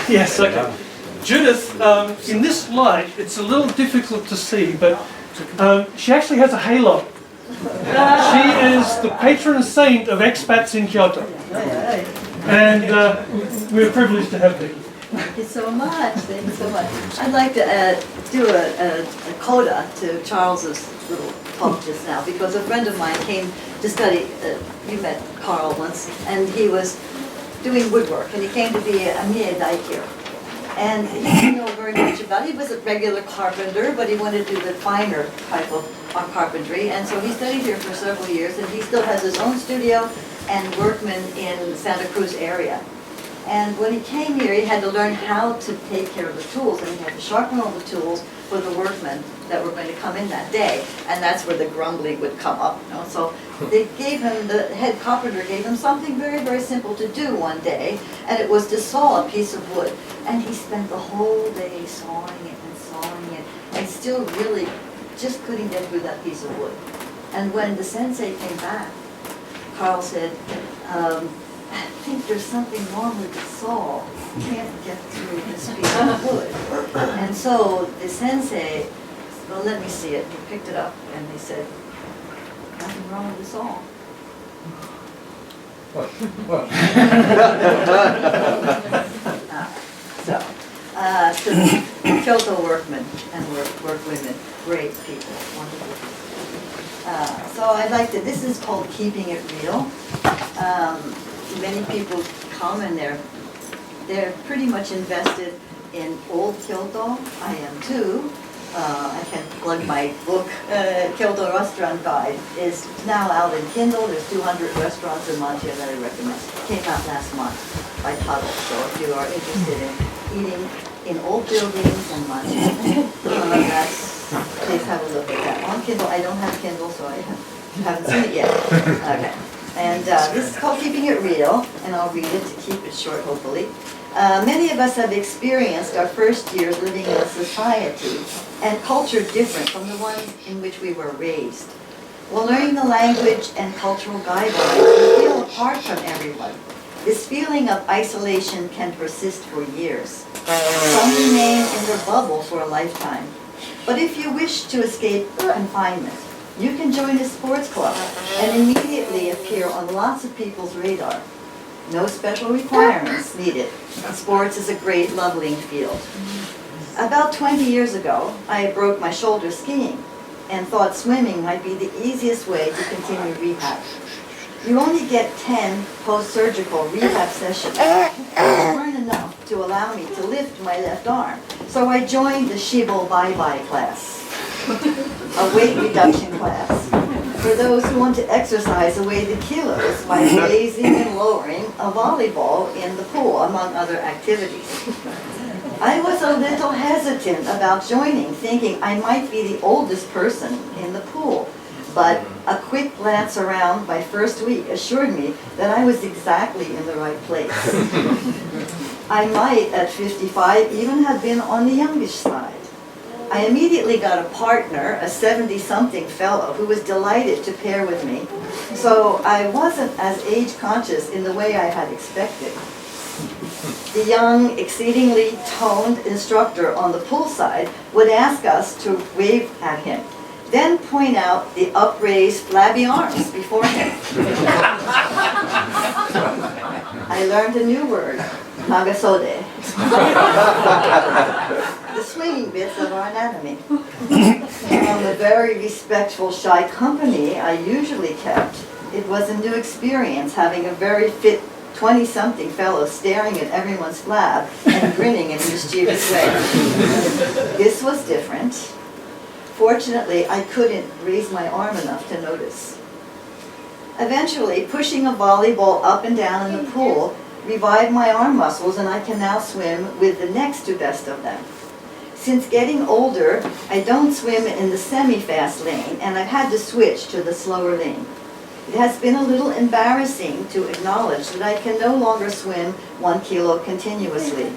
Yes, okay. Judith, in this light, it's a little difficult to see, but she actually has a halo. She is the patron saint of expats in Kyoto. And we're privileged to have her. Thank you so much. Thank you so much. I'd like to do a coda to Charles's little talk just now, because a friend of mine came to study. You met Carl once, and he was doing woodwork, and he came to be a miedai here. And he didn't know very much about it. He was a regular carpenter, but he wanted to do the finer type of carpentry. And so he studied here for several years, and he still has his own studio and workmen in Santa Cruz area. And when he came here, he had to learn how to take care of the tools, and he had to sharpen all the tools for the workmen that were going to come in that day. And that's where the grumbling would come up. You know? So they gave him, the head carpenter gave him something very, very simple to do one day, and it was to saw a piece of wood. And he spent the whole day sawing it, and still really just couldn't get through that piece of wood. And when the sensei came back, Carl said, I think there's something wrong with the saw. Can't get through this piece of wood. And so the sensei, well, let me see it. He picked it up and he said, nothing wrong with the saw. To Kyoto workmen and workwomen, great people, wonderful people. So I'd like to, this is called Keeping It Real. Many people come and they're pretty much invested in old Kyoto. I am too. I can plug my book, Kyoto Restaurant Guide, is now out in Kindle. There's 200 restaurants in Manchia that I recommend. Came out last month by Tuttle. So if you are interested in eating in old buildings and Manchia, please have a look at that. On Kindle, I don't have Kindle, so I haven't seen it yet. Okay. And this is called Keeping It Real, and I'll read it to keep it short, hopefully. Many of us have experienced our first years living in a society and culture different from the one in which we were raised. While learning the language and cultural guidelines, we feel apart from everyone. This feeling of isolation can persist for years. Some remain in their bubble for a lifetime. But if you wish to escape confinement, you can join a sports club and immediately appear on lots of people's radar. No special requirements needed. Sports is a great leveling field. About 20 years ago, I broke my shoulder skiing and thought swimming might be the easiest way to continue rehab. You only get 10 post-surgical rehab sessions. Those weren't enough to allow me to lift my left arm, so I joined the Shibo Bye-Bye class, a weight reduction class for those who want to exercise away the kilos by raising and lowering a volleyball in the pool, among other activities. I was a little hesitant about joining, thinking I might be the oldest person in the pool. But a quick glance around my first week assured me that I was exactly in the right place. I might, at 55, even have been on the youngish side. I immediately got a partner, a 70-something fellow, who was delighted to pair with me. So I wasn't as age-conscious in the way I had expected. The young, exceedingly toned instructor on the poolside would ask us to wave at him, then point out the upraised, flabby arms before him. I learned a new word, nagasode. The swinging bits of our anatomy. From the very respectful, shy company I usually kept, it was a new experience having a very fit 20-something fellow staring at everyone's flab and grinning in a mischievous way. This was different. Fortunately, I couldn't raise my arm enough to notice. Eventually, pushing a volleyball up and down in the pool revived my arm muscles, and I can now swim with the next to best of them. Since getting older, I don't swim in the semi-fast lane, and I've had to switch to the slower lane. It has been a little embarrassing to acknowledge that I can no longer swim 1 kilo continuously.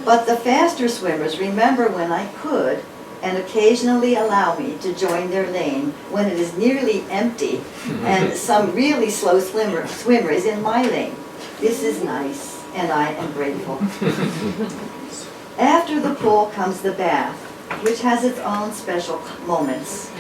But the faster swimmers remember when I could, and occasionally allow me to join their lane when it is nearly empty and some really slow swimmer is in my lane. This is nice and I am grateful. After the pool comes the bath, which has its own special moments.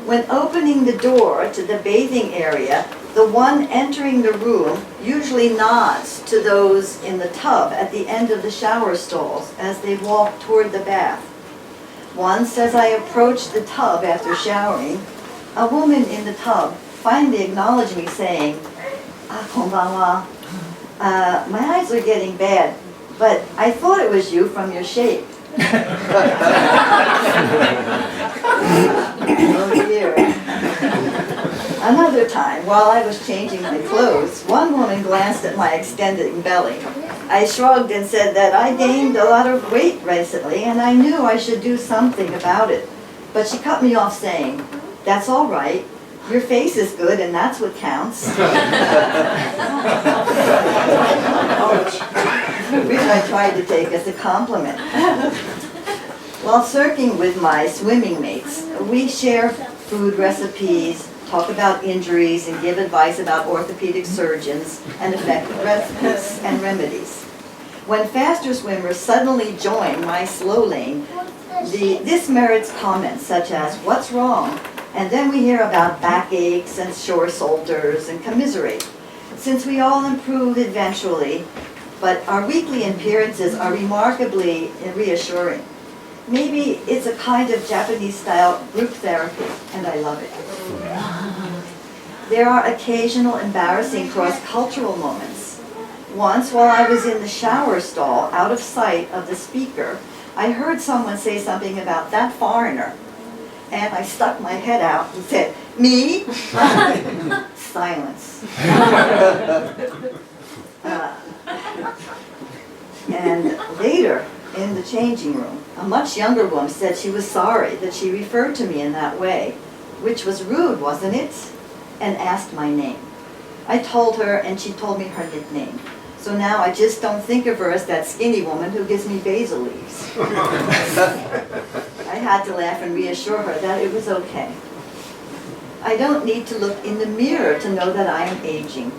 When opening the door to the bathing area, the one entering the room usually nods to those in the tub at the end of the shower stalls as they walk toward the bath. Once, as I approached the tub after showering, a woman in the tub finally acknowledged me saying, "Ah, konbanwa. My eyes are getting bad, but I thought it was you from your shape." Oh dear. Another time, while I was changing my clothes, one woman glanced at my extended belly. I shrugged and said that I gained a lot of weight recently and I knew I should do something about it. But she cut me off saying, "That's all right. Your face is good and that's what counts." Which I tried to take as a compliment. While surfing with my swimming mates, we share food recipes, talk about injuries, and give advice about orthopedic surgeons and effective recipes and remedies. When faster swimmers suddenly join my slow lane, this merits comments such as, "What's wrong?" And then we hear about backaches and sore shoulders and commiserate. Since we all improve eventually, but our weekly appearances are remarkably reassuring. Maybe it's a kind of Japanese-style group therapy, and I love it. There are occasional embarrassing cross-cultural moments. Once, while I was in the shower stall, out of sight of the speaker, I heard someone say something about "that foreigner." And I stuck my head out and said, "Me?" Silence. And later, in the changing room, a much younger woman said she was sorry that she referred to me in that way, which was rude, wasn't it? And asked my name. I told her, and she told me her nickname. So now I just don't think of her as that skinny woman who gives me basil leaves. I had to laugh and reassure her that it was okay. I don't need to look in the mirror to know that I am aging.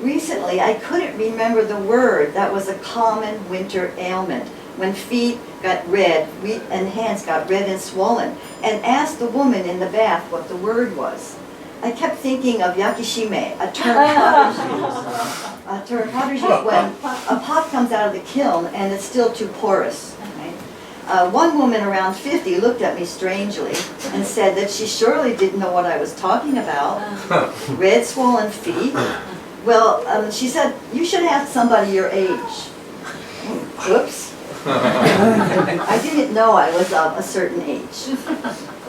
Recently, I couldn't remember the word that was a common winter ailment when feet got red and hands got red and swollen, and asked the woman in the bath what the word was. I kept thinking of yakishime, a term cottage use. A term cottage use when a pot comes out of the kiln and it's still too porous. Right? One woman around 50 looked at me strangely and said that she surely didn't know what I was talking about. Red, swollen feet. Well, she said, "You should ask somebody your age." Whoops. I didn't know I was of a certain age.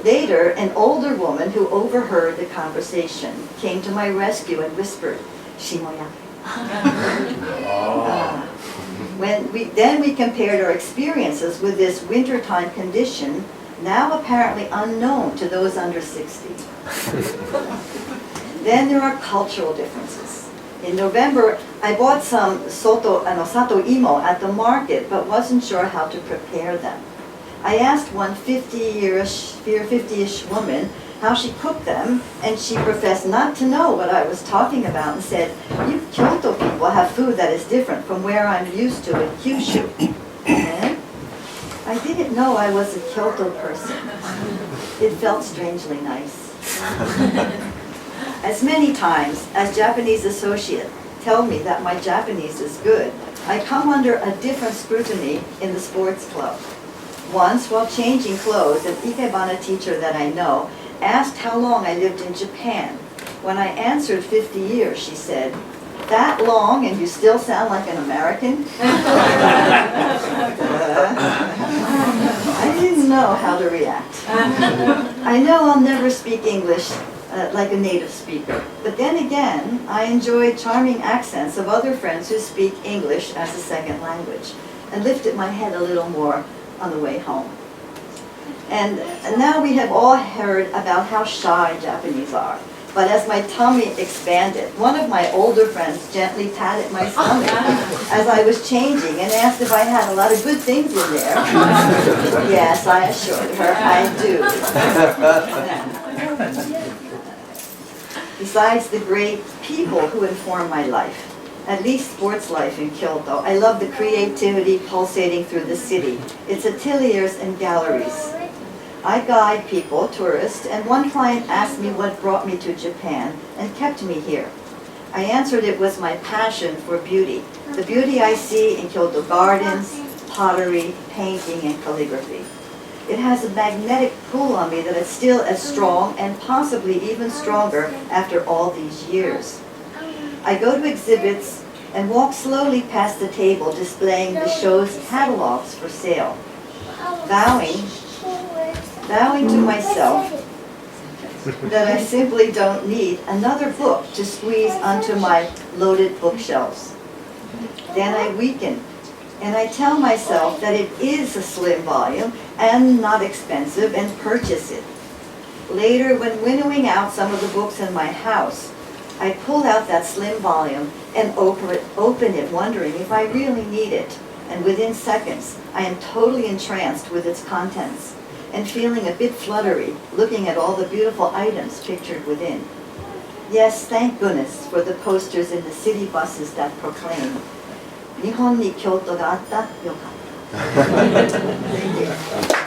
Later, an older woman who overheard the conversation came to my rescue and whispered, "Shimoya." Then we compared our experiences with this wintertime condition, now apparently unknown to those under 60. Then there are cultural differences. In November, I bought some sato imo at the market, but wasn't sure how to prepare them. I asked one 50-ish woman how she cooked them, and she professed not to know what I was talking about and said, "You Kyoto people have food that is different from where I'm used to in Kyushu." And I didn't know I was a Kyoto person. It felt strangely nice. As many times as Japanese associates tell me that my Japanese is good, I come under a different scrutiny in the sports club. Once, while changing clothes, an ikebana teacher that I know asked how long I lived in Japan. When I answered 50 years, she said, "That long and you still sound like an American?" I didn't know how to react. I know I'll never speak English like a native speaker. But then again, I enjoy charming accents of other friends who speak English as a second language, and lifted my head a little more on the way home. And now we have all heard about how shy Japanese are. But as my tummy expanded, one of my older friends gently patted my stomach as I was changing and asked if I had a lot of good things in there. Yes, I assured her, I do. Besides the great people who inform my life, at least sports life in Kyoto. I love the creativity pulsating through the city, its ateliers and galleries. I guide people, tourists, and one client asked me what brought me to Japan and kept me here. I answered it was my passion for beauty, the beauty I see in Kyoto gardens, pottery, painting, and calligraphy. It has a magnetic pull on me that is still as strong and possibly even stronger after all these years. I go to exhibits and walk slowly past the table displaying the show's catalogs for sale, vowing to myself that I simply don't need another book to squeeze onto my loaded bookshelves. Then I weaken, and I tell myself that it is a slim volume and not expensive and purchase it. Later, when winnowing out some of the books in my house, I pull out that slim volume and open it wondering if I really need it. And within seconds, I am totally entranced with its contents and feeling a bit fluttery, looking at all the beautiful items pictured within. Yes, thank goodness for the posters in the city buses that proclaim, "Nihon ni Kyoto ga atta, yokatta." Thank you.